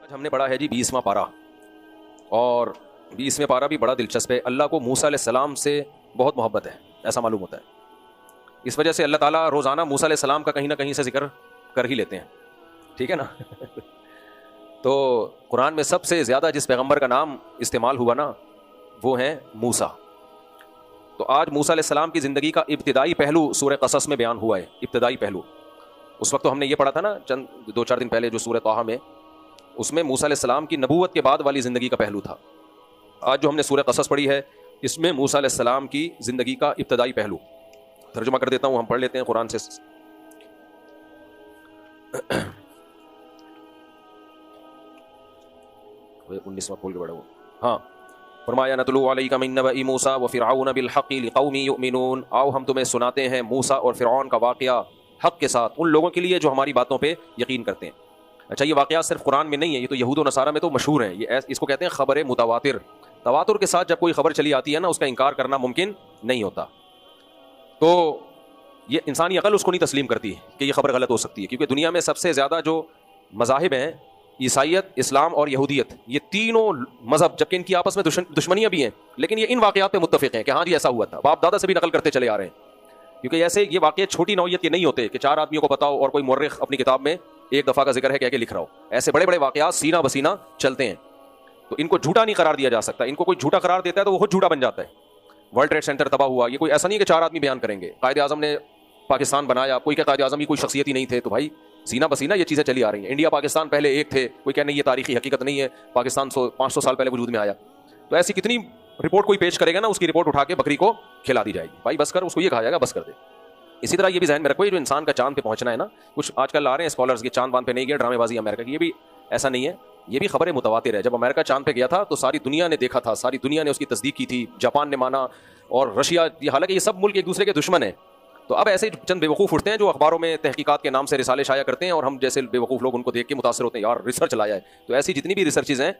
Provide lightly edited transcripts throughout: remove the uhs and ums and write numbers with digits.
ہم نے پڑھا ہے جی 20واں پارہ، اور 20ویں پارہ بھی بڑا دلچسپ ہے۔ اللہ کو موسیٰ علیہ السلام سے بہت محبت ہے، ایسا معلوم ہوتا ہے۔ اس وجہ سے اللہ تعالیٰ روزانہ موسیٰ علیہ السلام کا کہیں نہ کہیں سے ذکر کر ہی لیتے ہیں، ٹھیک ہے نا۔ تو قرآن میں سب سے زیادہ جس پیغمبر کا نام استعمال ہوا نا، وہ ہیں موسیٰ۔ تو آج موسیٰ علیہ السلام کی زندگی کا ابتدائی پہلو سورہ قصص میں بیان ہوا ہے، ابتدائی پہلو۔ اس وقت تو ہم نے یہ پڑھا تھا نا چند 2-4 دن پہلے جو سورہ طٰہٰ میں، اس میں موسیٰ علیہ السلام کی نبوت کے بعد والی زندگی کا پہلو تھا۔ آج جو ہم نے سورہ قصص پڑھی ہے، اس میں موسیٰ علیہ السلام کی زندگی کا ابتدائی پہلو ترجمہ کر دیتا ہوں، ہم پڑھ لیتے ہیں قرآن سے۔ 19واں کھول کے بڑھا وہ، ہاں، فرمایا نتلو علیک من نبأ موسیٰ وفرعون بالحق لقوم یؤمنون، آؤ ہم تمہیں سناتے ہیں موسیٰ اور فرعون کا واقعہ حق کے ساتھ ان لوگوں کے لیے جو ہماری باتوں پہ یقین کرتے ہیں۔ اچھا، یہ واقعات صرف قرآن میں نہیں ہے، یہ تو یہود و نصارہ میں تو مشہور ہیں، یہ اس کو کہتے ہیں خبر متواتر۔ تواتر کے ساتھ جب کوئی خبر چلی آتی ہے نا، اس کا انکار کرنا ممکن نہیں ہوتا۔ تو یہ انسانی عقل اس کو نہیں تسلیم کرتی کہ یہ خبر غلط ہو سکتی ہے، کیونکہ دنیا میں سب سے زیادہ جو مذاہب ہیں، عیسائیت، اسلام اور یہودیت، یہ تینوں مذہب، جبکہ ان کی آپس میں دشمنیاں بھی ہیں، لیکن یہ ان واقعات پہ متفق ہیں کہ ہاں جی ایسا ہوا تھا، باپ دادا سے بھی نقل کرتے چلے آ رہے ہیں۔ کیونکہ ایسے یہ واقعے چھوٹی نوعیت کے نہیں ہوتے کہ 4 آدمیوں کو پتا ہو اور کوئی مورخ اپنی کتاب میں ایک دفعہ کا ذکر ہے کہہ کے لکھ رہا ہو۔ ایسے بڑے بڑے واقعات سینہ بسینہ چلتے ہیں، تو ان کو جھوٹا نہیں قرار دیا جا سکتا۔ ان کو کوئی جھوٹا قرار دیتا ہے تو وہ خود جھوٹا بن جاتا ہے۔ ورلڈ ٹریڈ سینٹر تباہ ہوا، یہ کوئی ایسا نہیں کہ 4 آدمی بیان کریں گے، قائد اعظم نے پاکستان بنایا، کوئی کہ قائد اعظم کی کوئی شخصیت ہی نہیں تھے، تو بھائی سینہ بسینہ یہ چیزیں چلی آ رہی ہیں۔ انڈیا پاکستان پہلے ایک تھے، کوئی کہ نہیں یہ تاریخی حقیقت نہیں ہے، پاکستان 500 سال پہلے وجود میں آیا۔ تو ایسی کتنی رپورٹ کوئی پیش کرے گا نا، اس کی رپورٹ اٹھا کے بکری کو کھلا دی جائے گی، بھائی بس کر، اس کو یہ کہا جائے گا بس کر دے۔ اسی طرح یہ بھی ذہن میں رکھو، یہ جو انسان کا چاند پہ پہنچنا ہے نا، کچھ آج کل آ رہے ہیں اسکالرز کے چاند باندھ پہ نہیں گئے، ڈرامے بازی امریکہ کی، یہ بھی ایسا نہیں ہے، یہ بھی خبر متواتر ہے۔ جب امریکہ چاند پہ گیا تھا تو ساری دنیا نے دیکھا تھا، ساری دنیا نے اس کی تصدیق کی تھی، جاپان نے مانا اور رشیا، حالانکہ یہ سب ملک ایک دوسرے کے دشمن ہیں۔ تو اب ایسے چند بیوقوف اٹھتے ہیں جو اخباروں میں تحقیقات کے نام سے رسالے شائع کرتے ہیں، اور ہم جیسے بیوقوف لوگ ان کو دیکھ کے متاثر ہوتے ہیں، یار ریسرچ لایا ہے۔ تو ایسی جتنی بھی ریسرچز ہیں،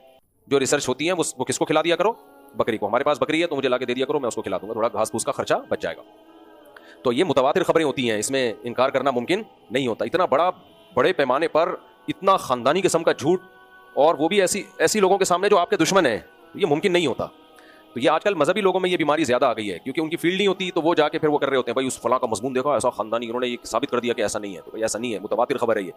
جو ریسرچ ہوتی ہیں، وہ کس کو کھلا دیا کرو؟ بکری کو۔ ہمارے پاس بکری ہے تو مجھے لا کے دے دیا کرو، میں اس کو کھلا دوں گا، تھوڑا گھاس پھوس کا خرچہ بچ جائے گا۔ تو یہ متواتر خبریں ہوتی ہیں، اس میں انکار کرنا ممکن نہیں ہوتا۔ اتنا بڑے پیمانے پر اتنا خاندانی قسم کا جھوٹ، اور وہ بھی ایسی لوگوں کے سامنے جو آپ کے دشمن ہیں، یہ ممکن نہیں ہوتا۔ تو یہ آج کل مذہبی لوگوں میں یہ بیماری زیادہ آ گئی ہے، کیونکہ ان کی فیلڈ نہیں ہوتی، تو وہ جا کے پھر وہ کر رہے ہوتے ہیں، بھائی اس فلاں کا مضمون دیکھا، ایسا خاندانی، انہوں نے یہ ثابت کر دیا کہ ایسا نہیں ہے۔ تو ایسا نہیں ہے، متواتر خبر ہے یہ۔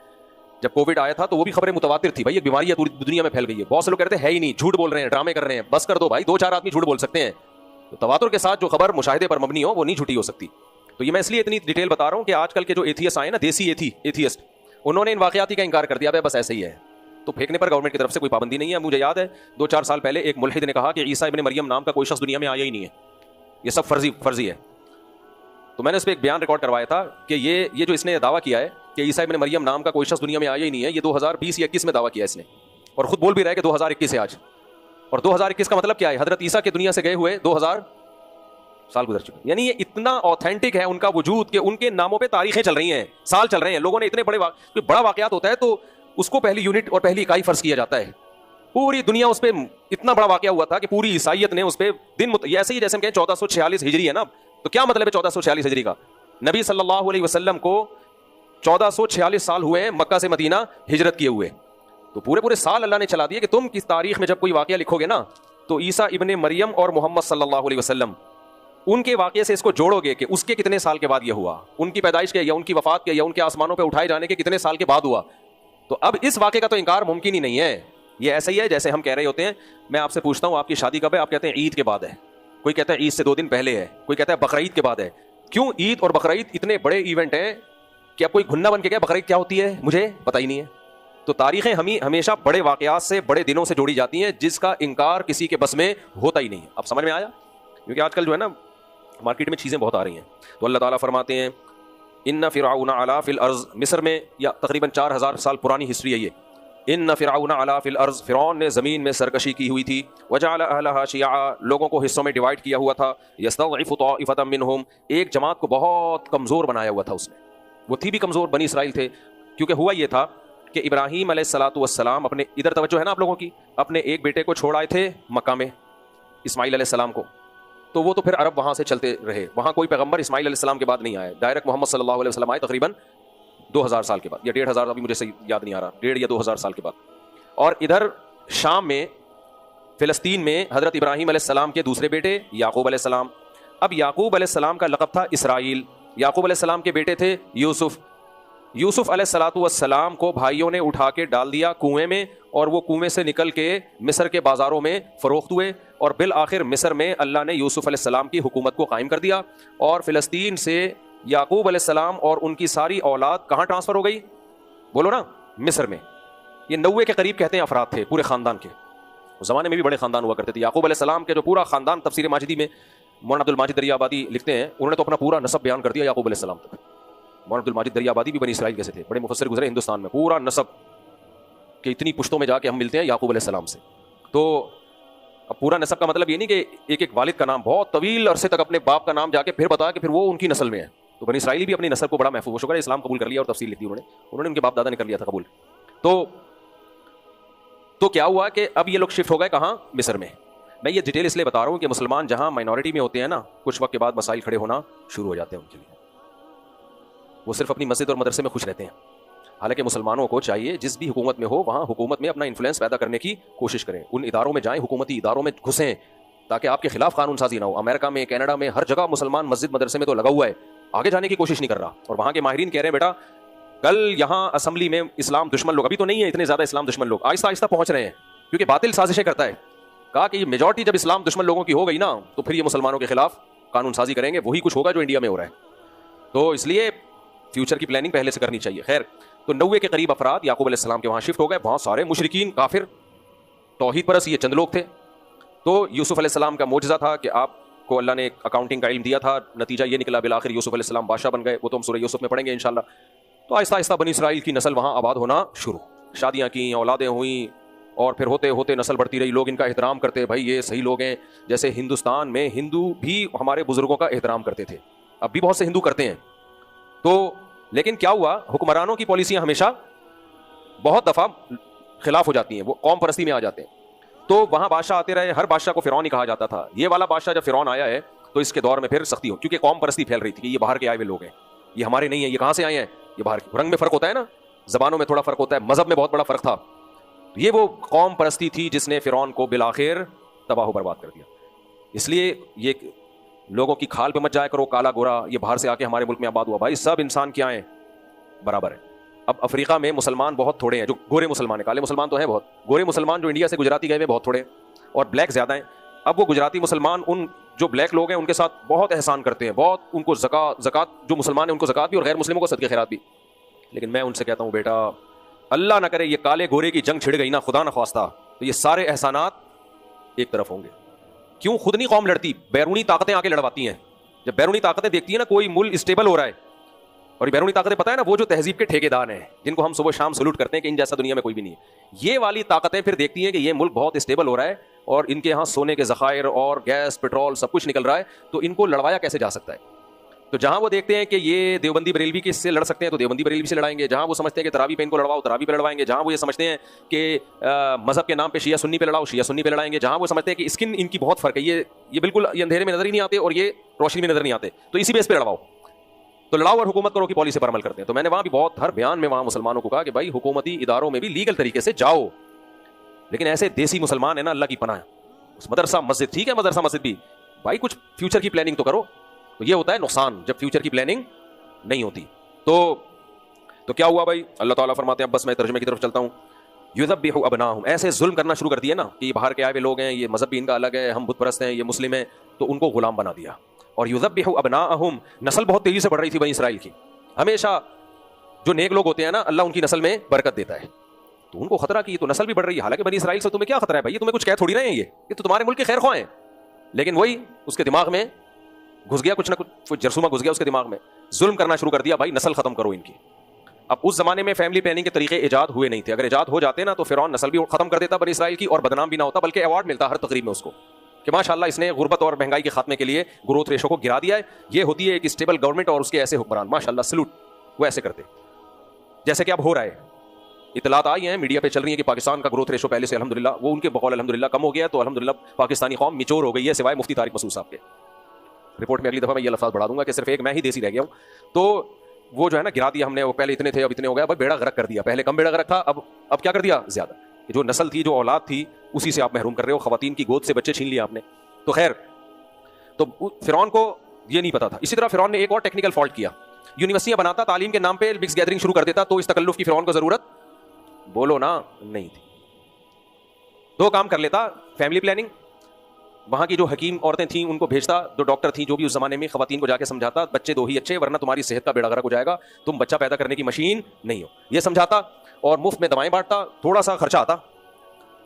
جب کووڈ آیا تھا تو وہ بھی خبریں متواتر تھی، بھائی یہ بیماری ہے، پوری دنیا میں پھیل گئی ہے۔ بہت سے لوگ کہتے ہیں ہے ہی نہیں، جھوٹ بول رہے ہیں، ڈرامے کر رہے ہیں، بس کر دو بھائی، 2-4 آدمی جھوٹ بول سکتے ہیں۔ تو تواتر کے ساتھ جو خبر مشاہدے پر مبنی ہو، وہ نہیں جھوٹی ہو سکتی۔ تو یہ میں اس لیے اتنی ڈیٹیل بتا رہا ہوں کہ آج کل کے جو ایتھیسٹ آئے نا، دیسی ایتھیسٹ، انہوں نے ان واقعاتی کا انکار کر دیا، بس ایسے ہی ہے۔ تو پھینکنے پر گورنمنٹ کی طرف سے کوئی پابندی نہیں ہے۔ مجھے یاد ہے 2-4 سال پہلے ایک ملحد نے کہا کہ عیسیٰ ابن مریم نام کا کوئی شخص دنیا میں آیا ہی نہیں ہے، یہ سب فرضی ہے۔ تو میں نے اس پہ ایک بیان ریکارڈ کروایا تھا کہ یہ جو اس نے دعویٰ کیا ہے کہ عیسیٰ ابن مریم نام کا کوئی شخص دنیا میں آیا ہی نہیں ہے، یہ 2020 یا 21 میں دعویٰ کیا ہے اس نے، اور خود بول بھی رہا ہے کہ 2021 ہے آج۔ اور 2021 کا مطلب کیا ہے؟ حضرت عیسیٰ کے دنیا سے گئے ہوئے 2000 سال گزر چکے۔ یعنی یہ اتنا آتھینٹک ہے ان کا وجود کہ ان کے ناموں پہ تاریخیں چل رہی ہیں، سال چل رہے ہیں۔ لوگوں نے اتنے بڑا واقعات ہوتا ہے تو اس کو پہلی یونٹ اور پہلی اکائی فرض کیا جاتا ہے۔ پوری دنیا اس پہ اتنا بڑا واقعہ ہوا تھا کہ پوری عیسائیت نے اس پہ یہ ایسے ہی جیسے ہم کہیں 1446 ہجری ہے نا، تو کیا مطلب ہے 1446 ہجری کا؟ نبی صلی اللہ علیہ وسلم کو 1446 سال ہوئے ہیں مکہ سے مدینہ ہجرت کیے ہوئے، تو پورے سال اللہ نے چلا دیے کہ تم کس تاریخ میں جب کوئی واقعہ لکھو گے نا، تو عیسیٰ ابن مریم اور محمد صلی اللہ علیہ وسلم ان کے واقعے سے اس کو جوڑو گے کہ اس کے کتنے سال کے بعد یہ ہوا، ان کی پیدائش کے یا ان کی وفات کے یا ان کے آسمانوں پہ اٹھائے جانے کے کتنے سال کے بعد ہوا۔ تو اب اس واقعے کا تو انکار ممکن ہی نہیں ہے۔ یہ ایسا ہی ہے جیسے ہم کہہ رہے ہوتے ہیں، میں آپ سے پوچھتا ہوں آپ کی شادی کب ہے؟ آپ کہتے ہیں عید کے بعد ہے، کوئی کہتا ہے عید سے 2 دن پہلے ہے، کوئی کہتا ہے بقرعید کے بعد ہے۔ کیوں عید اور بقرعید اتنے بڑے ایونٹ ہیں کہ اب کوئی گھننا بن کے کیا بقرعید کیا ہوتی ہے مجھے پتہ ہی نہیں ہے۔ تو تاریخیں ہمیشہ بڑے واقعات سے، بڑے دنوں سے جوڑی جاتی ہیں، جس کا انکار کسی کے بس میں ہوتا ہی نہیں ہے۔ اب سمجھ میں آیا؟ کیونکہ آج کل جو ہے نا مارکیٹ میں چیزیں بہت آ رہی ہیں۔ تو اللہ تعالیٰ فرماتے ہیں ان فرعون علا فی الارض، مصر میں یا تقریباً 4000 سال پرانی ہسٹری ہے یہ، ان فرعون علا فی الارض، فرعون نے زمین میں سرکشی کی ہوئی تھی، وجعل اہلھا شیعا، لوگوں کو حصوں میں ڈیوائیڈ کیا ہوا تھا، یستضعف طائفۃ منہم، ایک جماعت کو بہت کمزور بنایا ہوا تھا اس نے، وہ تھی بھی کمزور، بنی اسرائیل تھے، کیونکہ ہوا یہ تھا کہ ابراہیم علیہ الصلوۃ والسلام اپنے، ادھر توجہ ہے نا آپ لوگوں کی، اپنے ایک بیٹے کو چھوڑ آئے تھے مکہ میں، اسماعیل علیہ السلام کو، تو وہ تو پھر عرب وہاں سے چلتے رہے، وہاں کوئی پیغمبر اسماعیل علیہ السلام کے بعد نہیں آئے، ڈائریکٹ محمد صلی اللہ علیہ وسلم آئے تقریباً 2000 سال کے بعد یا 1500، ابھی مجھے صحیح یاد نہیں آ رہا، 1.5 یا 2000 سال کے بعد۔ اور ادھر شام میں فلسطین میں حضرت ابراہیم علیہ السلام کے دوسرے بیٹے یعقوب علیہ السلام. اب یعقوب علیہ السلام کا لقب تھا اسرائیل. یعقوب علیہ السلام کے بیٹے تھے یوسف. یوسف علیہ الصلوۃ والسلام کو بھائیوں نے اٹھا کے ڈال دیا کنویں میں, اور وہ کنویں سے نکل کے مصر کے بازاروں میں فروخت ہوئے, اور بالآخر مصر میں اللہ نے یوسف علیہ السلام کی حکومت کو قائم کر دیا, اور فلسطین سے یعقوب علیہ السلام اور ان کی ساری اولاد کہاں ٹرانسفر ہو گئی؟ بولو نا, مصر میں. یہ 90 کے قریب کہتے ہیں افراد تھے پورے خاندان کے. اس زمانے میں بھی بڑے خاندان ہوا کرتے تھے. یعقوب علیہ السلام کے جو پورا خاندان, تفسیر ماجدی میں مولانا عبد الماجد دریا آبادی لکھتے ہیں, انہوں نے تو اپنا پورا نسب بیان کر دیا یعقوب علیہ السلام تک. مولانا عبد الماجد دریا آبادی بھی بنی اسرائیل کیسے تھے, بڑے مفسر گزرے ہندوستان میں, پورا نسب کہ اتنی پشتوں میں جا کے ہم ملتے ہیں یعقوب علیہ السلام سے. تو اب پورا نسب کا مطلب یہ نہیں کہ ایک ایک والد کا نام بہت طویل عرصے تک اپنے باپ کا نام جا کے پھر بتایا کہ پھر وہ ان کی نسل میں ہے. تو بنی اسرائیل بھی اپنی نسل کو بڑا محفوظ, شکر ہے اسلام قبول کر لیا اور تفصیل لکھی انہوں نے ان کے باپ دادا نے کر لیا تھا قبول. تو کیا ہوا کہ اب یہ لوگ شفٹ ہو گئے کہاں؟ مصر میں. میں یہ ڈیٹیل اس لیے بتا رہا ہوں کہ مسلمان جہاں مائنورٹی میں ہوتے ہیں نا, کچھ وقت کے بعد مسائل کھڑے ہونا شروع ہو جاتے ہیں ان کے لیے. وہ صرف اپنی مسجد اور مدرسے میں خوش رہتے ہیں, حالانکہ مسلمانوں کو چاہیے جس بھی حکومت میں ہو وہاں حکومت میں اپنا انفلوئنس پیدا کرنے کی کوشش کریں, ان اداروں میں جائیں, حکومتی اداروں میں گھسیں تاکہ آپ کے خلاف قانون سازی نہ ہو. امریکہ میں, کینیڈا میں, ہر جگہ مسلمان مسجد مدرسے میں تو لگا ہوا ہے, آگے جانے کی کوشش نہیں کر رہا. اور وہاں کے ماہرین کہہ رہے ہیں بیٹا کل یہاں اسمبلی میں اسلام دشمن لوگ, ابھی تو نہیں ہے اتنے زیادہ اسلام دشمن لوگ, آہستہ آہستہ پہنچ رہے ہیں کیونکہ باطل سازشیں کرتا ہے. کہا کہ یہ میجورٹی جب اسلام دشمن لوگوں کی ہو گئی نا تو پھر یہ مسلمانوں کے خلاف قانون سازی کریں گے, وہی کچھ ہوگا جو انڈیا میں ہو رہا ہے. تو اس لیے فیوچر کی پلاننگ پہلے سے کرنی چاہیے. خیر, تو 90 کے قریب افراد یعقوب علیہ السلام کے وہاں شفٹ ہو گئے, بہت سارے مشرکین, کافر, توحید پرست, یہ چند لوگ تھے. تو یوسف علیہ السلام کا معجزہ تھا کہ آپ کو اللہ نے اکاؤنٹنگ کا علم دیا تھا, نتیجہ یہ نکلا بالآخر یوسف علیہ السلام بادشاہ بن گئے, وہ تو ہم سورہ یوسف میں پڑھیں گے انشاءاللہ. تو آہستہ آہستہ بنی اسرائیل کی نسل وہاں آباد ہونا شروع, شادیاں کی, اولادیں ہوئیں, اور پھر ہوتے ہوتے نسل بڑھتی رہی. لوگ ان کا احترام کرتے, بھائی یہ صحیح لوگ ہیں. جیسے ہندوستان میں ہندو بھی ہمارے بزرگوں کا احترام کرتے تھے, اب بھی بہت سے ہندو کرتے ہیں. تو لیکن کیا ہوا, حکمرانوں کی پالیسیاں ہمیشہ بہت دفعہ خلاف ہو جاتی ہیں, وہ قوم پرستی میں آ جاتے ہیں. تو وہاں بادشاہ آتے رہے, ہر بادشاہ کو فرعون ہی کہا جاتا تھا. یہ والا بادشاہ جب فرعون آیا ہے تو اس کے دور میں پھر سختی ہو, کیونکہ قوم پرستی پھیل رہی تھی کہ یہ باہر کے آئے ہوئے لوگ ہیں, یہ ہمارے نہیں ہیں, یہ کہاں سے آئے ہیں, یہ باہر کے. رنگ میں فرق ہوتا ہے نا, زبانوں میں تھوڑا فرق ہوتا ہے, مذہب میں بہت بڑا فرق تھا. یہ وہ قوم پرستی تھی جس نے فرعون کو بالآخر تباہ و برباد کر دیا. اس لیے یہ لوگوں کی کھال پہ مت جایا کرو, کالا گورا, یہ باہر سے آ کے ہمارے ملک میں آباد ہوا. بھائی سب انسان کیا ہیں, برابر ہے. اب افریقہ میں مسلمان بہت تھوڑے ہیں جو گورے مسلمان ہیں, کالے مسلمان تو ہیں بہت, گورے مسلمان جو انڈیا سے گجراتی گئے ہوئے بہت تھوڑے ہیں, اور بلیک زیادہ ہیں. اب وہ گجراتی مسلمان ان جو بلیک لوگ ہیں ان کے ساتھ بہت احسان کرتے ہیں, بہت ان کو زکات, جو مسلمان ہیں ان کو زکات بھی, اور غیر مسلموں کو صدقے خیرات بھی. لیکن میں ان سے کہتا ہوں بیٹا اللہ نہ کرے یہ کالے گورے کی جنگ چھڑ گئی نا, خدا نہ خواستہ, تو یہ سارے احسانات ایک طرف ہوں گے. کیوں خود نہیں قوم لڑتی, بیرونی طاقتیں آ کے لڑواتی ہیں. جب بیرونی طاقتیں دیکھتی ہیں نا کوئی ملک اسٹیبل ہو رہا ہے, اور یہ بیرونی طاقتیں پتہ ہے نا وہ جو تہذیب کے ٹھیکیدار ہیں جن کو ہم صبح شام سلوٹ کرتے ہیں کہ ان جیسا دنیا میں کوئی بھی نہیں ہے, یہ والی طاقتیں پھر دیکھتی ہیں کہ یہ ملک بہت اسٹیبل ہو رہا ہے اور ان کے یہاں سونے کے ذخائر اور گیس پٹرول سب کچھ نکل رہا ہے, تو ان کو لڑوایا کیسے جا سکتا ہے. تو جہاں وہ دیکھتے ہیں کہ یہ دیوبندی بریلوی کے اس سے لڑ سکتے ہیں تو دیوبندی بریلوی سے لڑائیں گے, جہاں وہ سمجھتے ہیں کہ تراوی پہ ان کو لڑواؤ تراوی پہ لڑوائیں گے, جہاں وہ یہ سمجھتے ہیں کہ مذہب کے نام پہ شیعہ سنی پہ لڑاؤ شیعہ سنی پہ لڑائیں گے, جہاں وہ سمجھتے ہیں کہ اسکن ان کی بہت فرق ہے, یہ بالکل یہ اندھیرے میں نظر ہی نہیں آتے اور یہ روشنی میں نظر نہیں آتے, تو اسی بیس پہ لڑواؤ, تو لڑاؤ اور حکومت کرو کی پالیسی پر عمل کرتے ہیں. تو میں نے وہاں بھی بہت ہر بیان میں وہاں مسلمانوں کو کہا کہ بھائی حکومتی اداروں میں بھی لیگل طریقے سے جاؤ, لیکن ایسے دیسی مسلمان ہیں نا اللہ کی پناہ, مدرسہ مسجد ٹھیک ہے, مدرسہ مسجد بھی بھائی کچھ فیوچر کی پلاننگ تو کرو. تو یہ ہوتا ہے نقصان جب فیوچر کی پلاننگ نہیں ہوتی. تو کیا ہوا بھائی, اللہ تعالیٰ فرماتے ہیں, اب بس میں ترجمے کی طرف چلتا ہوں, یذبحوا ابناءہم, ایسے ظلم کرنا شروع کر دیا نا کہ یہ باہر کے آئے ہوئے لوگ ہیں, یہ مذہب بھی ان کا الگ ہے, ہم بت پرست ہیں, یہ مسلم ہیں, تو ان کو غلام بنا دیا. اور یذبحوا ابناءہم, نسل بہت تیزی سے بڑھ رہی تھی بنی اسرائیل کی. ہمیشہ جو نیک لوگ ہوتے ہیں نا اللہ ان کی نسل میں برکت دیتا ہے, تو ان کو خطرہ کہ یہ تو نسل بھی بڑھ رہی ہے. حالانکہ بنی اسرائیل سے تمہیں کیا خطرہ ہے بھائی, یہ تمہیں کچھ کہہ تھوڑی رہے ہیں, یہ تو تمہارے ملک کے خیر خواہ ہیں. لیکن وہی اس کے دماغ میں گھس گیا, کچھ نہ کچھ جرثومہ گھس گیا اس کے دماغ میں, ظلم کرنا شروع کر دیا, بھائی نسل ختم کرو ان کی. اب اس زمانے میں فیملی پلاننگ کے طریقے ایجاد ہوئے نہیں تھے, اگر ایجاد ہو جاتے نا تو فرعون نسل بھی ختم کر دیتا بنی اسرائیل کی, اور بدنام بھی نہ ہوتا, بلکہ ایوارڈ ملتا ہر تقریب میں اس کو کہ ماشاءاللہ اس نے غربت اور مہنگائی کے خاتمے کے لیے گروتھ ریشو کو گرا دیا ہے. یہ ہوتی ہے ایک اسٹیبل گورنمنٹ اور اس کے ایسے حکمران, ماشاءاللہ سلوٹ, وہ ایسے کرتے جیسے کہ اب ہو رہا ہے. اطلاعات آئی ہیں, میڈیا پہ چل رہی ہیں کہ پاکستان کا گروتھ ریشو پہلے سے الحمدللہ وہ ان کے بقول الحمدللہ کم ہو گیا, تو الحمدللہ پاکستانی قوم میچور ہو گئی ہے, سوائے مفتی طارق مسعود صاحب کے. رپورٹ میں اگلی دفعہ میں یہ لفظ بڑھا دوں گا کہ صرف ایک میں ہی دیسی رہ گیا ہوں. تو وہ جو ہے نا گرا دیا ہم نے, وہ پہلے اتنے تھے اب اتنے ہو گئے, اب بیڑا غرق کر دیا. پہلے کم بیڑا غرق تھا, اب کیا کر دیا زیادہ, کہ جو نسل تھی, جو اولاد تھی, اسی سے آپ محروم کر رہے ہو. خواتین کی گود سے بچے چھین لیے آپ نے. تو خیر, تو فرعون کو یہ نہیں پتا تھا. اسی طرح فرعون نے ایک اور ٹیکنیکل فالٹ کیا. یونیورسٹیاں بناتا, تعلیم کے نام پہ مکس گیدرنگ شروع کر دیتا, تو اس تکلف کی فرعون کو ضرورت بولو نا نہیں تھی. 2 کام کر لیتا. فیملی پلاننگ, وہاں کی جو حکیم عورتیں تھیں ان کو بھیجتا, جو ڈاکٹر تھیں, جو بھی اس زمانے میں, خواتین کو جا کے سمجھاتا بچے 2 ہی اچھے, ورنہ تمہاری صحت کا بیڑا غرق ہو جائے گا, تم بچہ پیدا کرنے کی مشین نہیں ہو, یہ سمجھاتا. اور مفت میں دوائیں بانٹتا, تھوڑا سا خرچہ آتا,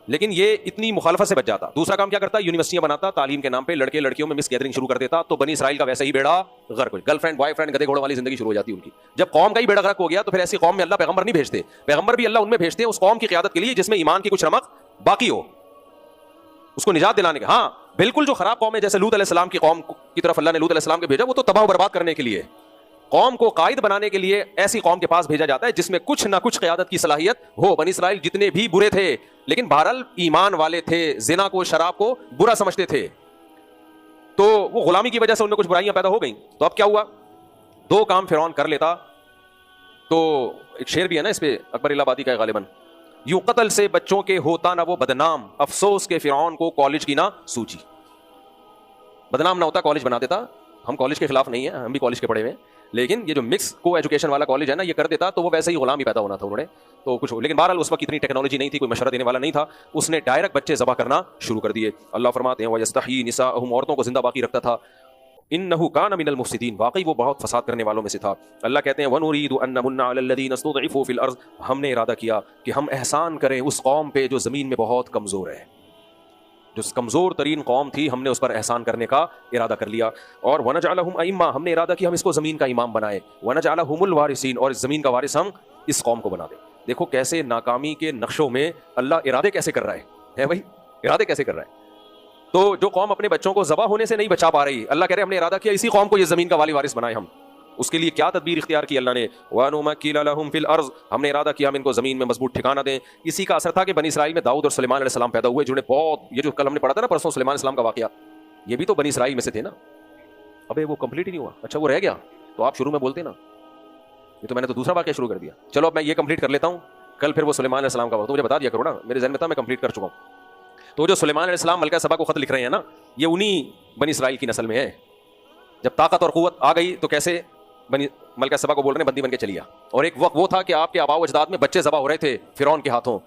لیکن یہ اتنی مخالفت سے بچ جاتا. دوسرا کام کیا کرتا, یونیورسٹیاں بناتا, تعلیم کے نام پہ لڑکے لڑکیوں میں مس گیدرنگ شروع کر دیتا, تو بنی اسرائیل کا ویسے ہی بیڑا غرق ہو, گرل فرینڈ بوائے فرینڈ گدے گھوڑے والی زندگی شروع ہو جاتی ان کی. جب قوم کا ہی بیڑا غرق ہو گیا تو پھر ایسی قوم میں اللہ پیغمبر نہیں بھیجتے. پیغمبر بھی اللہ ان میں بھیجتے اس قوم کی قیادت کے لیے جس میں ایمان کی کچھ رمق باقی ہو, اس کو نجات دلانے کے. ہاں بالکل, جو خراب قوم ہے جیسے لوط علیہ السلام کی قوم کی طرف اللہ نے لوط علیہ السلام کو بھیجا, وہ تو تباہ و برباد کرنے کے لیے. قوم کو قائد بنانے کے لیے ایسی قوم کے پاس بھیجا جاتا ہے جس میں کچھ نہ کچھ قیادت کی صلاحیت ہو. بنی اسرائیل جتنے بھی برے تھے لیکن بہرحال ایمان والے تھے, زنا کو, شراب کو برا سمجھتے تھے, تو وہ غلامی کی وجہ سے ان میں کچھ برائیاں پیدا ہو گئیں. تو اب کیا ہوا, 2 کام فرعون کر لیتا. تو ایک شعر بھی ہے نا اس پہ, اکبر الہ آبادی کا ہے غالباً, یوں قتل سے بچوں کے ہوتا نہ وہ بدنام, افسوس کے فرعون کو کالج کی نہ سوچی. بدنام نہ ہوتا کالج بنا دیتا. ہم کالج کے خلاف نہیں ہیں, ہم بھی کالج کے پڑھے ہوئے ہیں, لیکن یہ جو مکس کو ایجوکیشن والا کالج ہے نا, یہ کر دیتا تو وہ ویسے ہی غلام ہی پیدا ہونا تھا انہوں نے تو کچھ. لیکن بہرحال اس وقت اتنی ٹیکنالوجی نہیں تھی, کوئی مشورہ دینے والا نہیں تھا, اس نے ڈائریکٹ بچے ذبح کرنا شروع کر دیے. اللہ فرماتے ہیں وَيَسْتَحْيِي نِسَاءَهُمْ, عورتوں کو زندہ باقی رکھتا تھا. إِنَّهُ كَانَ مِنَ الْمُفْسِدِينَ, واقعی وہ بہت فساد کرنے والوں میں سے تھا. اللہ کہتے ہیں وَنُرِيدُ أَن نَمُنَّ عَلَى الَّذِينَ اسْتُضْعِفُوا فِي الْأَرْضِ, ہم نے ارادہ کیا کہ ہم احسان کریں اس قوم پہ جو زمین میں بہت کمزور ہے. جو کمزور ترین قوم تھی ہم نے اس پر احسان کرنے کا ارادہ کر لیا. اور وَنَجْعَلَهُمْ أَئِمَّةً, ہم نے ارادہ کیا ہم اس کو زمین کا امام بنائیں. وَنَجْعَلَهُمُ الْوَارِثِينَ, اور اس زمین کا وارث ہم اس قوم کو بنا دیں. دیکھو کیسے ناکامی کے نقشوں میں اللہ ارادے کیسے کر رہا ہے بھائی, ارادے کیسے کر رہا ہے. تو جو قوم اپنے بچوں کو ذبح ہونے سے نہیں بچا پا رہی, اللہ کہہ رہے ہم نے ارادہ کیا اسی قوم کو یہ زمین کا والی وارث بنائے ہم. اس کے لیے کیا تدبیر اختیار کی اللہ نے, وَنُمَكِّنَ لَهُمْ فِي الْأَرْضِ, ہم نے ارادہ کیا ہم ان کو زمین میں مضبوط ٹھکانہ دیں. اسی کا اثر تھا کہ بنی اسرائیل میں داؤد اور سلیمان علیہ السلام پیدا ہوئے, جنہوں نے بہت, یہ جو کل ہم نے پڑھا تھا نا پرسوں سلیمان علیہ السلام کا واقعہ, یہ بھی تو بنی اسرائیل میں سے تھے نا. ابے وہ کمپلیٹ ہی نہیں ہوا, اچھا وہ رہ گیا تو آپ شروع میں بولتے نا, یہ تو میں نے تو دوسرا واقعہ شروع کر دیا. چلو اب میں یہ کمپلیٹ کر لیتا ہوں, کل پھر وہ سلیمان علیہ السلام کا وقت مجھے بتا دیا کرو نا, میرے ذہن میں تھا میں کمپلیٹ کر چکا ہوں. تو جو سلیمان علیہ السلام ملکہ سبا کو خط لکھ رہے ہیں نا, یہ انہی بنی اسرائیل کی نسل میں ہے. جب طاقت اور قوت آ گئی تو کیسے بنی ملکہ سبا کو بول رہے ہیں بندی بن کے چلیا. اور ایک وقت وہ تھا کہ آپ کے آباء و اجداد میں بچے ذبح ہو رہے تھے فرعون کے ہاتھوں,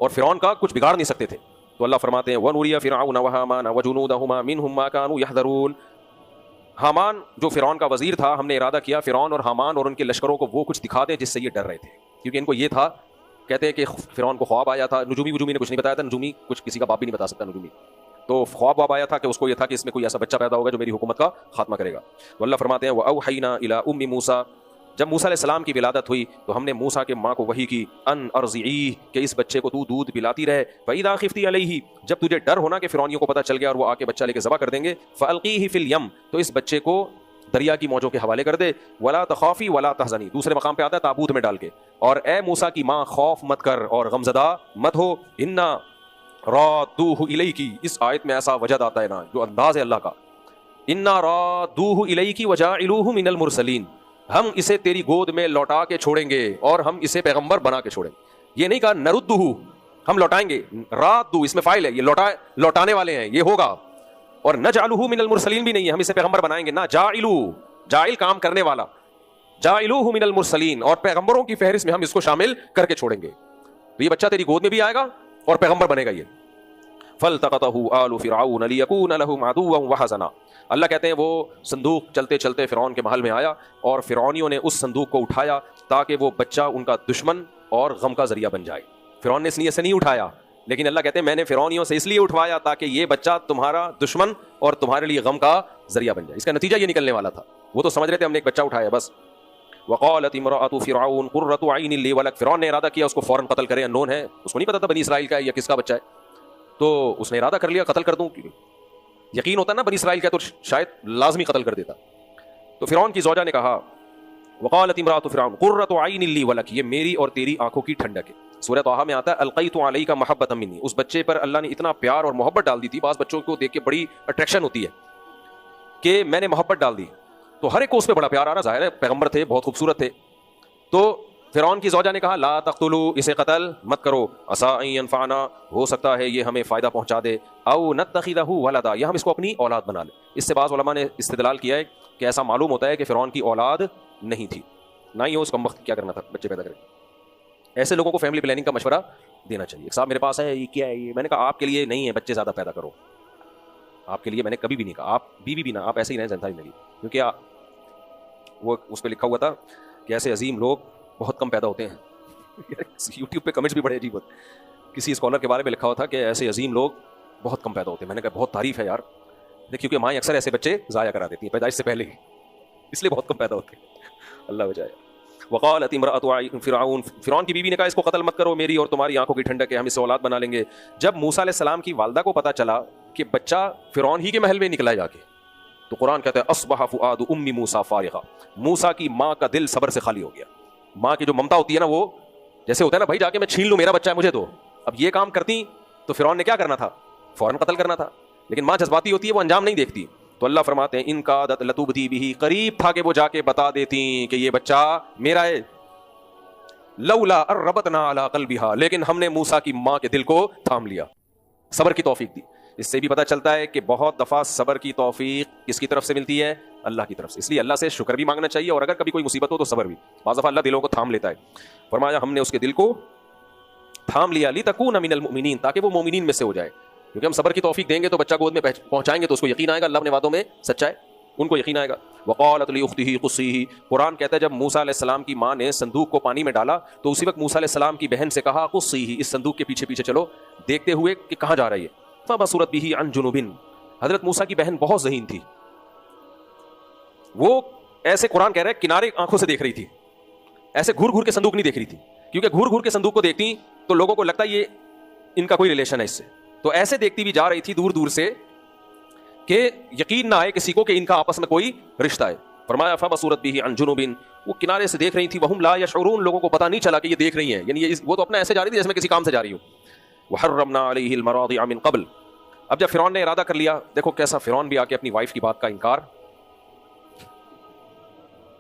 اور فرعون کا کچھ بگاڑ نہیں سکتے تھے. تو اللہ فرماتے ہیں وَنُرِيَ فِرْعَوْنَ وَهَامَانَ وَجُنُودَهُمَا مِنْهُمْ مَا كَانُوا يَحْذَرُونَ. حامان جو فرعون کا وزیر تھا, ہم نے ارادہ کیا فرعون اور حامان اور ان کے لشکروں کو وہ کچھ دکھا دیں جس سے یہ ڈر رہے تھے, کیونکہ ان کو یہ تھا, کہتے ہیں کہ فرعون کو خواب آیا تھا. نجومی نے کچھ نہیں بتایا تھا, نجومی کچھ کسی کا باپ بھی نہیں بتا سکتا نجومی. تو خواب آیا تھا کہ اس کو یہ تھا کہ اس میں کوئی ایسا بچہ پیدا ہوگا جو میری حکومت کا خاتمہ کرے گا. تو اللہ فرماتے ہیں وَأَوْحَيْنَا إِلَىٰ أُمِّ مُوسَىٰ, جب موسیٰ علیہ السلام کی ولادت ہوئی تو ہم نے موسیٰ کے ماں کو وحی کی, ان ارضعیہ, کہ اس بچے کو تو دودھ پلاتی رہے. فَإِذَا خِفْتِ عَلَيْهِ, جب تجھے ڈر ہونا کہ فرعونیوں کو پتہ چل گیا اور وہ آ کے بچہ لے کے ذبح کر دیں گے, فَأَلْقِيهِ فِي الْيَمِّ, تو اس بچے کو دریا کی موجوں کے حوالے کر دے. وَلَا تَخَافِي وَلَا تَحْزَنِي, دوسرے مقام پہ آتا ہے تابوت میں ڈال کے, اور اے موسیٰ کی ماں خوف مت کر اور غمزدہ مت ہو. اِنَّا رَادُّوهُ إِلَيْكِ, اس آیت میں ایسا وجد آتا ہے نا, جو انداز ہے اللہ کا, اِنَّا رَادُّوهُ إِلَيْكِ وَجَاعِلُوهُ مِنَ الْمُرْسَلِينَ, ہم اسے تیری گود میں لوٹا کے چھوڑیں گے اور ہم اسے پیغمبر بنا کے چھوڑیں گے. یہ نہیں کہا نردہ, ہم لوٹائیں گے, رادو اس میں فاعل ہے, یہ لوٹانے والے ہیں, یہ ہوگا. اور نجعلہ من المرسلین بھی نہیں ہے, ہم اسے پیغمبر بنائیں گے نہ, جاعلو, جاعل کام کرنے والا, جاعلوہ من المرسلین, اور پیغمبروں کی فہرست میں ہم اس کو شامل کر کے چھوڑیں گے. تو یہ بچہ تیری گود میں بھی آئے گا اور پیغمبر بنے گا. یہ فَالْتَقَطَهُ آلُ فِرْعَوْنَ لِيَكُونَ لَهُمْ عَدُوًّا وَحَزَنًا, اللہ کہتے ہیں وہ صندوق چلتے چلتے فرعون کے محل میں آیا اور فرعونیوں نے اس صندوق کو اٹھایا تاکہ وہ بچہ ان کا دشمن اور غم کا ذریعہ بن جائے. فرعون نے اس لیے سے نہیں اٹھایا, لیکن اللہ کہتے ہیں میں نے فرعونیوں سے اس لیے اٹھوایا تاکہ یہ بچہ تمہارا دشمن اور تمہارے لیے غم کا ذریعہ بن جائے. اس کا نتیجہ یہ نکلنے والا تھا. وہ تو سمجھ رہے تھے ہم نے ایک بچہ اٹھایا بس. وقالت امرأة فرعون قرة عین لی ولک, فرعون نے ارادہ کیا اس کو فوراً قتل کرے, انون ہے, اس کو نہیں پتا تھا بنی اسرائیل کا ہے یا کس کا بچہ ہے, تو اس نے ارادہ کر لیا قتل کر دوں. یقین ہوتا نا بنی اسرائیل کا تو شاید لازمی قتل کر دیتا. تو فرعون کی زوجہ نے کہا وقالت امرأة فرعون قرة عین لی ولک, یہ میری اور تیری آنکھوں کی ٹھنڈک ہے. سورہ طٰہٰ میں آتا ہے القیت علیک محبۃ منی, اس بچے پر اللہ نے اتنا پیار اور محبت ڈال دی تھی. بعض بچوں کو دیکھ کے بڑی اٹریکشن ہوتی ہے کہ میں نے محبت ڈال دی, تو ہر ایک کو اس پہ بڑا پیار آ رہا. ظاہر ہے پیغمبر تھے, بہت خوبصورت تھے. تو فرعون کی زوجہ نے کہا لا تقتلوا، اسے قتل مت کرو، عسیٰ ان ینفعنا، ہو سکتا ہے یہ ہمیں فائدہ پہنچا دے، او نتخذہ ولدا، یا ہم اس کو اپنی اولاد بنا لیں۔ اس سے بعض علماء نے استدلال کیا ہے کہ ایسا معلوم ہوتا ہے کہ فرعون کی اولاد نہیں تھی، نہ ہی اس کم وقت کیا کرنا تھا بچے پیدا کرے۔ ایسے لوگوں کو فیملی پلاننگ کا مشورہ دینا چاہیے۔ صاحب میرے پاس ہے، یہ کیا ہے یہ؟ میں نے کہا آپ کے لیے نہیں ہے بچے زیادہ پیدا کرو، آپ کے لیے میں نے کبھی بھی نہیں کہا، آپ بیوی بھی نہ، آپ ایسے ہی رہیں زندہ زندگی، کیونکہ وہ اس پہ لکھا ہوا تھا کہ ایسے عظیم لوگ بہت کم پیدا ہوتے ہیں۔ یوٹیوب پہ کمنٹس بھی بڑے عجیب ہوتے، کسی اسکالر کے بارے میں لکھا ہوا تھا کہ ایسے عظیم لوگ بہت کم پیدا ہوتے ہیں۔ میں نے کہا بہت تعریف ہے یار، کیونکہ مائیں اکثر ایسے بچے ضائع کرا دیتی ہیں پیدائش سے پہلے ہی، اس لیے بہت کم پیدا ہوتے ہیں، اللہ بچائے۔ وقالت امرأة فرعون، فرعون کی بیوی نے کہا اس کو قتل مت کرو، میری اور تمہاری آنکھوں کی ٹھنڈک ہے، ہم اس سے اولاد بنا لیں گے۔ جب موسیٰ علیہ السلام کی والدہ کو پتہ چلا کہ بچہ فرعون ہی کے محل میں نکلا جا کے، تو قرآن کہتا ہے اصبح فؤاد ام موسیٰ فارغا، موسیٰ کی ماں کا دل صبر سے خالی ہو گیا۔ ماں کی جو ممتا ہوتی ہے نا، وہ جیسے ہوتا ہے نا بھائی جا کے میں چھین لوں، میرا بچہ ہے مجھے دو، اب یہ کام کرتی تو فرعون نے کیا کرنا تھا؟ فوراً قتل کرنا تھا، لیکن ماں جذباتی ہوتی ہے، وہ انجام نہیں دیکھتی۔ تو اللہ فرماتے ہیں ان کادت لتبدی بہ، قریب تھا کہ وہ جا کے بتا دیتی کہ یہ بچہ میرا ہے، لولا اربتنا علی قلبها، لیکن ہم نے موسیٰ کی ماں کے دل کو تھام لیا، صبر کی توفیق دی۔ اس سے بھی پتہ چلتا ہے کہ بہت دفعہ صبر کی توفیق کس کی طرف سے ملتی ہے؟ اللہ کی طرف سے۔ اس لیے اللہ سے شکر بھی مانگنا چاہیے، اور اگر کبھی کوئی مصیبت ہو تو صبر بھی۔ بعض دفعہ اللہ دلوں کو تھام لیتا ہے۔ فرمایا ہم نے اس کے دل کو تھام لیا، لتکون من المؤمنین، تاکہ وہ مومنین میں سے ہو جائے، کیونکہ ہم صبر کی توفیق دیں گے تو بچہ گود میں پہنچائیں گے تو اس کو یقین آئے گا اللہ اپنے وعدوں میں سچا ہے، ان کو یقین آئے گا۔ وقالت لاختہ قصیہ، قرآن کہتا ہے جب موسیٰ علیہ السلام کی ماں نے صندوق کو پانی میں ڈالا تو اسی وقت موسیٰ علیہ السلام کی بہن سے کہا قصیہ، اس صندوق کے پیچھے پیچھے چلو، دیکھتے ہوئے کہ کہاں جا رہی ہے۔ فبصرت بہ عن جنب، حضرت موسیٰ کی بہن بہت ذہین تھی، وہ ایسے قرآن کہہ رہا ہے کنارے آنکھوں سے دیکھ رہی تھی، ایسے گھور گھور کے صندوق نہیں دیکھ رہی تھی، کیونکہ گھور گھور کے صندوق کو دیکھتی تو لوگوں کو لگتا یہ ان کا کوئی ریلیشن ہے اس سے، تو ایسے دیکھتی بھی جا رہی تھی دور دور سے کہ یقین نہ آئے کسی کو کہ ان کا آپس میں کوئی رشتہ ہے۔ فرمایا فبصرت بہ عن جنب، وہ کنارے سے دیکھ رہی تھی، وہم لا یشعرون، لوگوں کو پتہ نہیں چلا کہ یہ دیکھ رہی ہیں، یعنی وہ تو اپنا ایسے جا رہی تھی جیسے میں کسی کام سے جا رہی ہوں۔ وحرمنا علیہ المراضع من قبل، اب جب فرعون نے ارادہ کر لیا، دیکھو کیسا فرعون بھی آ کے اپنی وائف کی بات کا انکار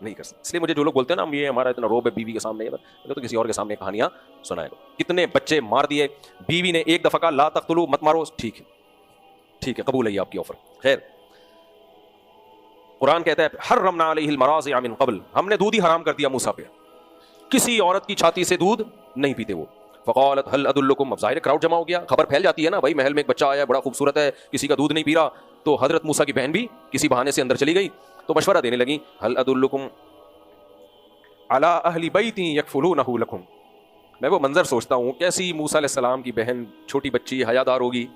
نہیں کر سکتا۔ اس لیے مجھے جو لوگ بولتے ہیں نا ہم یہ ہمارا اتنا روب ہے بیوی کے سامنے، تو کسی اور کے سامنے کہانیاں سنائے گا، کتنے بچے مار دیے، بیوی نے ایک دفعہ کہا لا تقتلوا، مت مارو، ٹھیک ہے ٹھیک ہے قبول ہے آپ کی آفر، خیر۔ قرآن کہتا ہے حرمنا علیہ المراضع من قبل، ہم نے دودھ ہی حرام کر دیا موسیٰ پہ، کسی عورت کی چھاتی سے دودھ نہیں پیتے وہ۔ فقالت هل ادلکم، اب ظاہر کراؤڈ جمع ہو گیا، خبر پھیل جاتی ہے نا، بھائی محل میں ایک بچہ آیا ہے بڑا خوبصورت ہے، کسی کا دودھ نہیں پی رہا، تو حضرت موسیٰ کی بہن بھی کسی بہانے سے اندر چلی گئی تو مشورہ دینے لگی هل ادلکم علی اہل بیت یکفلونہ لکم۔ میں وہ منظر سوچتا ہوں کیسی موسیٰ علیہ السلام کی بہن چھوٹی بچی حیادار ہوگی،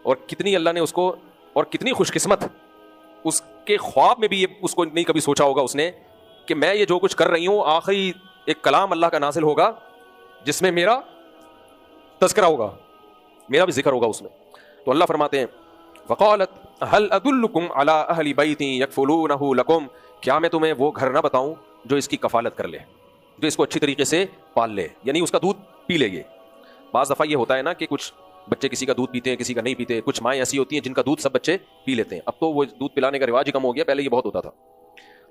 اور کتنی اللہ نے اس کو، اور کتنی خوش قسمت، اس کے خواب میں بھی یہ اس کو نہیں کبھی سوچا ہوگا اس نے کہ میں یہ جو کچھ کر رہی ہوں آخری ایک کلام اللہ کا نازل ہوگا جس میں میرا تذکرہ ہوگا، میرا بھی ذکر ہوگا اس میں۔ تو اللہ فرماتے ہیں فقالت هل ادلکم علی اہل بیت یکفلونہ لکم، کیا میں تمہیں وہ گھر نہ بتاؤں جو اس کی کفالت کر لے، جو اس کو اچھی طریقے سے پال لے، یعنی اس کا دودھ پی لے گے۔ بعض دفعہ یہ ہوتا ہے نا کہ کچھ بچے کسی کا دودھ پیتے ہیں کسی کا نہیں پیتے، کچھ مائیں ایسی ہوتی ہیں جن کا دودھ سب بچے پی لیتے ہیں، اب تو وہ دودھ پلانے کا رواج ہی کم ہو گیا، پہلے یہ بہت ہوتا تھا۔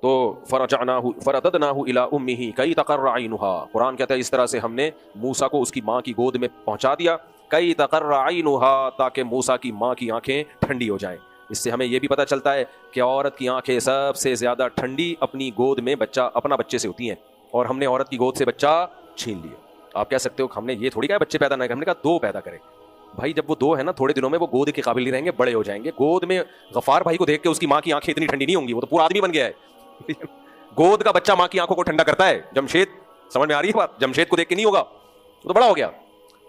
تو فرددناہ الی امہ کی تقر عینہا، قرآن کہتا ہے اس طرح سے ہم نے موسیٰ کو اس کی ماں کی گود میں پہنچا دیا، کی تقر عینہا، تاکہ موسیٰ کی ماں کی آنکھیں ٹھنڈی ہو جائیں۔ اس سے ہمیں یہ بھی پتہ چلتا ہے کہ عورت کی آنکھیں سب سے زیادہ ٹھنڈی اپنی گود میں بچہ اپنا بچے سے ہوتی ہیں، اور ہم نے عورت کی گود سے بچہ چھین لیا۔ آپ کہہ سکتے ہو کہ ہم نے یہ تھوڑی کہا بچے پیدا نہ کریں، ہم نے کہا دو پیدا کریں۔ بھائی جب وہ دو ہے نا تھوڑے دنوں میں وہ گود کے قابل نہیں رہیں گے، بڑے ہو جائیں گے۔ گود میں غفار بھائی کو دیکھ کے اس کی ماں کی آنکھیں اتنی ٹھنڈی نہیں ہوں گی، وہ تو پورا آدمی بن گیا ہے۔ گود کا بچہ ماں کی آنکھوں کو ٹھنڈا کرتا ہے۔ جمشید سمجھ میں آ رہی ہے بات؟ جمشید کو دیکھ کے نہیں ہوگا، وہ تو بڑا ہو گیا۔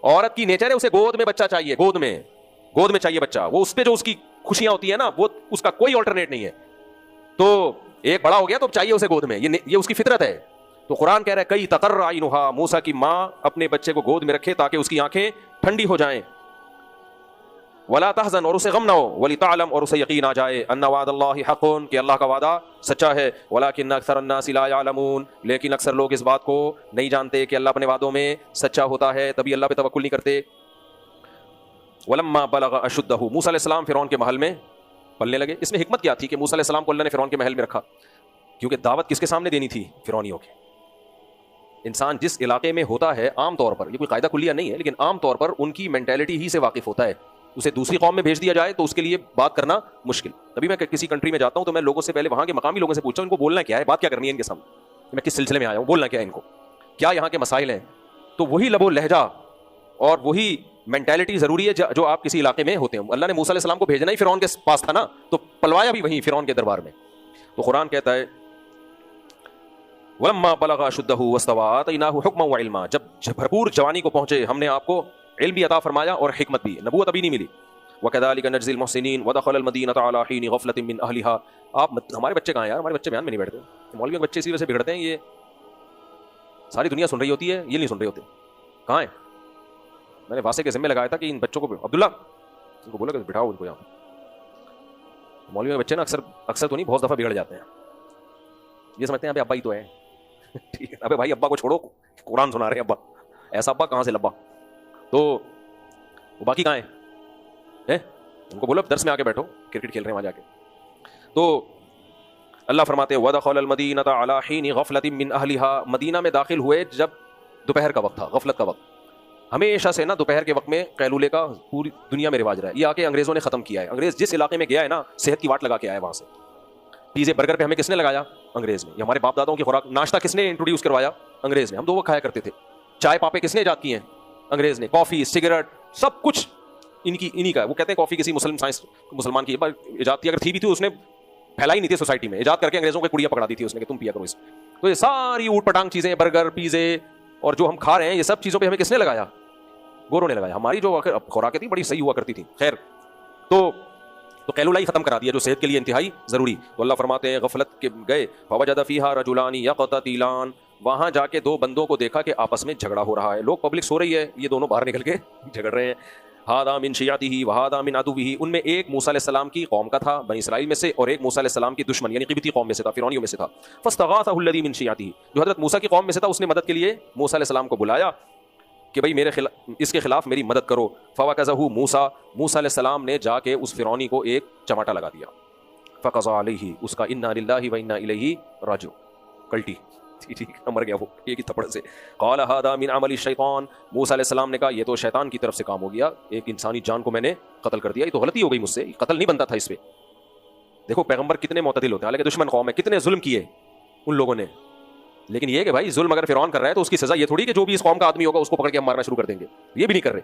عورت کی نیچر ہے اسے گود میں بچہ چاہیے، گود میں چاہیے بچہ، وہ اس پہ جو اس کی خوشیاں ہوتی ہیں نا وہ اس کا کوئی آلٹرنیٹ نہیں ہے۔ تو ایک بڑا ہو گیا تو چاہیے اسے گود میں، یہ اس کی فطرت ہے۔ تو قرآن کہہ رہا ہے کئی تقر عینہا، موسیٰ کی ماں اپنے بچے کو گود میں رکھے تاکہ اس کی آنکھیں ٹھنڈی ہو جائیں۔ ولا تحزن، اور اسے غم نہ ہو، ولتعلم، اور اسے یقین آ جائے، ان وعد اللہ حق، کہ اللہ کا وعدہ سچا ہے، ولکن اکثر الناس لا یعلمون، لیکن اکثر لوگ اس بات کو نہیں جانتے کہ اللہ اپنے وعدوں میں سچا ہوتا ہے، تبھی اللہ پہ توکل نہیں کرتے۔ ولما بلغ اشدہ، موسیٰ علیہ السلام فرعون کے محل میں پلنے لگے۔ اس میں حکمت کیا تھی کہ موسیٰ علیہ السلام کو اللہ نے فرعون کے محل میں رکھا؟ کیونکہ دعوت کس کے سامنے دینی تھی؟ فرعونیوں کے۔ انسان جس علاقے میں ہوتا ہے عام طور پر, یہ کوئی قاعدہ کلیہ نہیں ہے, لیکن عام طور پر ان کی مینٹیلٹی ہی سے واقف ہوتا ہے. اسے دوسری قوم میں بھیج دیا جائے تو اس کے لیے بات کرنا مشکل. تبھی میں کسی کنٹری میں جاتا ہوں تو میں لوگوں سے پہلے وہاں کے مقامی لوگوں سے پوچھتا ہوں ان کو بولنا کیا ہے, بات کیا کرنی ہے ان کے سامنے, میں کس سلسلے میں آیا ہوں, بولنا کیا ہے ان کو, کیا یہاں کے مسائل ہیں. تو وہی لب و لہجہ اور وہی مینٹیلٹی ضروری ہے جو آپ کسی علاقے میں ہوتے ہیں. اللہ نے موسیٰ علیہ السلام کو بھیجنا ہی فرعون کے پاس تھا نا, تو پلوایا بھی وہیں فرعون کے دربار میں. تو قرآن کہتا ہے وَلَمَّا بَلَغَ أَشُدَّهُ وَاسْتَوَىٰ آتَيْنَاهُ حُكْمًا وَعِلْمًا, جب بھرپور جوانی کو پہنچے ہم نے آپ کو علم بھی عطا فرمایا اور حکمت بھی, نبوت ابھی نہیں ملی. وَكَذَٰلِكَ نَجْزِي الْمُحْسِنِينَ وَدَخَلَ الْمَدِينَةَ عَلَىٰ حِينِ غَفْلَةٍ مِّنْ أَهْلِهَا. آپ ہمارے بچے کہاں ہیں یار, ہمارے بچے بیان میں نہیں بیٹھتے, مولویوں کے بچے اسی وجہ سے بگڑتے ہیں, یہ ساری دنیا سن رہی ہوتی ہے, یہ نہیں سن رہے ہوتے. کہاں ہیں؟ میں نے واسطے کے ذمہ لگایا تھا کہ ان بچوں کو, عبداللہ ان کو بولو کہ بٹھاؤ ان کو یہاں. مولویوں کے بچے نا اکثر تو نہیں, بہت دفعہ بگڑ جاتے ہیں, یہ سمجھتے ہیں ابھی ابا ہی تو ہے. ٹھیک ہے, ابے بھائی ابا کو چھوڑو, قرآن سنا رہے ہیں, ابا ایسا ابا کہاں سے لبا. تو وہ باقی کہاں ہیں, ان کو بولو درس میں آ کے بیٹھو, کرکٹ کھیل رہے ہیں وہاں جا کے. تو اللہ فرماتے ہیں وَدَخَلَ الْمَدِينَةَ عَلَىٰ حِينِ غَفْلَةٍ مِّنْ أَهْلِهَا, مدینہ میں داخل ہوئے جب دوپہر کا وقت تھا, غفلت کا وقت. ہمیشہ سے نا دوپہر کے وقت میں قیلولے کا پوری دنیا میں رواج رہا ہے, یہ آ کے انگریزوں نے ختم کیا ہے. انگریز جس علاقے میں گیا ہے نا, صحت کی واٹ لگا کے آیا وہاں سے. پیزے برگر پہ ہمیں کس نے لگایا, انگریز نے. یہ ہمارے باپ داداؤں کی خوراک, ناشتہ کس نے انٹروڈیوس کروایا, انگریز نے. ہم تو وہ کھایا کرتے تھے. چائے پاپے کس نے ایجاد کی ہیں, انگریز نے. کافی, سگریٹ, سب کچھ انہی کا ہے. وہ کہتے ہیں کافی کسی مسلمان کی ایجاد کی, اگر تھی بھی تھی اس نے پھیلائی نہیں تھی سوسائٹی میں, ایجاد کر کے انگریزوں کی کڑیاں پکڑا دی تھی اس نے کہ تم پیا کرو اس. تو یہ ساری اوٹ پٹانگ چیزیں, برگر, پیزے اور جو ہم کھا رہے ہیں, یہ سب چیزوں پہ ہمیں کس نے لگایا, گوروں نے لگایا. ہماری جو خوراکیں تھیں بڑی صحیح ہوا کرتی تھی. خیر, تو قیلولہ ہی ختم کرا دیا جو صحت کے لیے انتہائی ضروری. تو اللہ فرماتے ہیں غفلت کے گئے, فوجد فیہا رجلان یقتتلان, وہاں جا کے دو بندوں کو دیکھا کہ آپس میں جھگڑا ہو رہا ہے. لوگ پبلک سو رہی ہے, یہ دونوں باہر نکل کے جھگڑ رہے ہیں. ھذا من شیعتہ وھذا من عدوہ, ان میں ایک موسیٰ علیہ السلام کی قوم کا تھا, بنی اسرائیل میں سے, اور ایک موسیٰ علیہ السلام کی دشمن یعنی قبطی قوم میں سے تھا, فرعونیوں میں سے تھا. فاستغاثہ الذی من شیعتہ, جو حضرت موسیٰ کی قوم میں سے تھا اس نے مدد کے لیے موسیٰ علیہ السلام کو بلایا کہ بھائی اس کے خلاف میری مدد کرو. فوکزہ موسیٰ, موسیٰ علیہ السلام نے جا کے اس فرعونی کو ایک چماٹا لگا دیا. فقضى علیہ, اس کا انا للہ و انا الیہ راجعون, کلٹی, ٹھیک مر گیا وہ ایک ہی تھپڑ سے. قال ھذا من عمل الشیطان, موسیٰ علیہ السلام نے کہا یہ تو شیطان کی طرف سے کام ہو گیا, ایک انسانی جان کو میں نے قتل کر دیا, یہ تو غلطی ہو گئی مجھ سے, قتل نہیں بنتا تھا اس پہ. دیکھو پیغمبر کتنے معتدل ہوتے ہیں, حالانکہ دشمن قوم ہے, کتنے ظلم کیے ان لوگوں نے, لیکن یہ کہ بھائی ظلم اگر فرعون کر رہا ہے تو اس کی سزا یہ تھوڑی کہ جو بھی اس قوم کا آدمی ہوگا اس کو پکڑ کے ہم مارنا شروع کر دیں گے, یہ بھی نہیں کر رہے.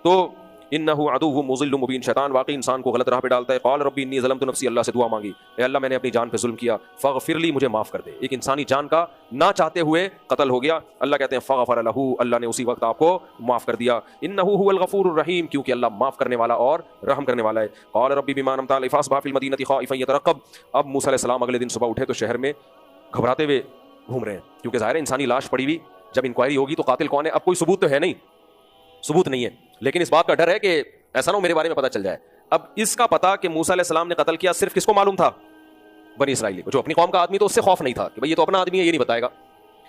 تو انہ عدو مضل مبین, شیطان واقعی انسان کو غلط راہ پہ ڈالتا ہے. قال ربی انی ظلمت نفسی, اللہ سے دعا مانگی, اے اللہ میں نے اپنی جان پہ ظلم کیا, فاغفر لی, مجھے معاف کر دے. ایک انسانی جان کا نہ چاہتے ہوئے قتل ہو گیا, اللہ کہتے ہیں فغفر لہ, اللہ نے اسی وقت آپ کو معاف کر دیا. انہ هو الغفور الرحیم, کیونکہ اللہ معاف کرنے والا اور رحم کرنے والا ہے. قال ربی بما انعمت علی فاصبح فی المدینہ خائفا یترقب, اب موسیٰ علیہ السلام اگلے دن صبح اٹھے تو شہر میں گھبراتے ہوئے گھوم رہے ہیں, کیونکہ ظاہر ہے انسانی لاش پڑی ہوئی, جب انکوائری ہوگی تو قاتل کون ہے, اب کوئی ثبوت تو ہے نہیں, ثبوت نہیں ہے, لیکن اس بات کا ڈر ہے کہ ایسا نہ ہو میرے بارے میں پتہ چل جائے. اب اس کا پتہ کہ موسیٰ علیہ السلام نے قتل کیا صرف کس کو معلوم تھا, بنی اسرائیلی کو, جو اپنی قوم کا آدمی تو اس سے خوف نہیں تھا کہ بھئی یہ تو اپنا آدمی ہے, یہ نہیں بتائے گا.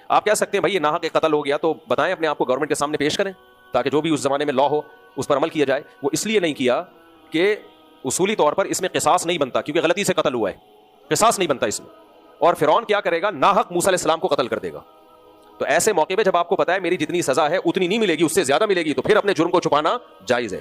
آپ کہہ سکتے ہیں بھائی یہ ناحق قتل ہو گیا تو بتائیں, اپنے آپ کو گورنمنٹ کے سامنے پیش کریں تاکہ جو بھی اس زمانے میں لا ہو اس پر عمل کیا جائے. وہ اس لیے نہیں کیا کہ اصولی طور پر اس میں قصاص نہیں بنتا, کیونکہ غلطی سے قتل ہوا ہے, قصاص نہیں بنتا اس میں. اور فرعون کیا کرے گا, ناحق موسیٰ علیہ السلام کو قتل کر دے گا. تو ایسے موقع پہ جب آپ کو پتا ہے میری جتنی سزا ہے اتنی نہیں ملے گی, اس سے زیادہ ملے گی, تو پھر اپنے جرم کو چھپانا جائز ہے.